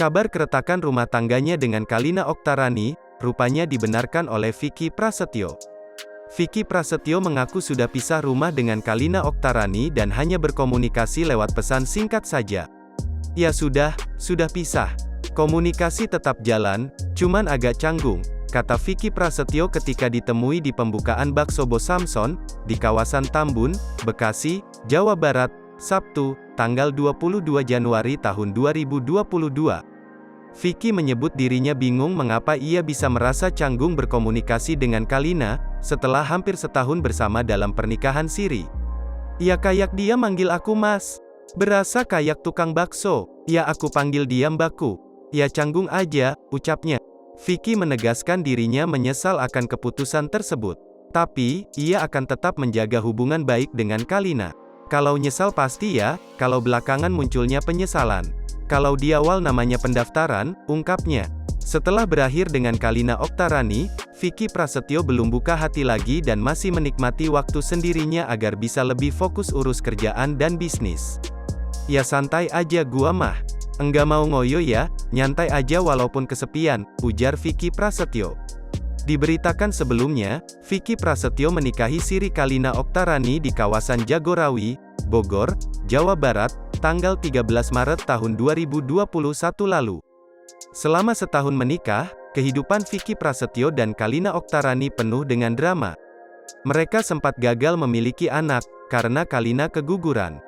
Kabar keretakan rumah tangganya dengan Kalina Oktarani, rupanya dibenarkan oleh Vicky Prasetyo. Vicky Prasetyo mengaku sudah pisah rumah dengan Kalina Oktarani dan hanya berkomunikasi lewat pesan singkat saja. Ya sudah pisah. Komunikasi tetap jalan, cuman agak canggung, kata Vicky Prasetyo ketika ditemui di pembukaan Bakso Bos Samson, di kawasan Tambun, Bekasi, Jawa Barat, Sabtu, tanggal 22 Januari tahun 2022. Vicky menyebut dirinya bingung mengapa ia bisa merasa canggung berkomunikasi dengan Kalina, setelah hampir setahun bersama dalam pernikahan siri. Ya kayak dia manggil aku mas. Berasa kayak tukang bakso. Ya aku panggil dia mbakku. Ya canggung aja, ucapnya. Vicky menegaskan dirinya menyesal akan keputusan tersebut. Tapi, ia akan tetap menjaga hubungan baik dengan Kalina. Kalau nyesal pasti ya, kalau belakangan munculnya penyesalan. Kalau di awal namanya pendaftaran, ungkapnya. Setelah berakhir dengan Kalina Oktarani, Vicky Prasetyo belum buka hati lagi dan masih menikmati waktu sendirinya agar bisa lebih fokus urus kerjaan dan bisnis. Ya santai aja gua mah. Enggak mau ngoyo ya, nyantai aja walaupun kesepian, ujar Vicky Prasetyo. Diberitakan sebelumnya, Vicky Prasetyo menikahi siri Kalina Oktarani di kawasan Jagorawi, Bogor, Jawa Barat, tanggal 13 Maret tahun 2021 lalu. Selama setahun menikah, kehidupan Vicky Prasetyo dan Kalina Oktarani penuh dengan drama. Mereka sempat gagal memiliki anak, karena Kalina keguguran.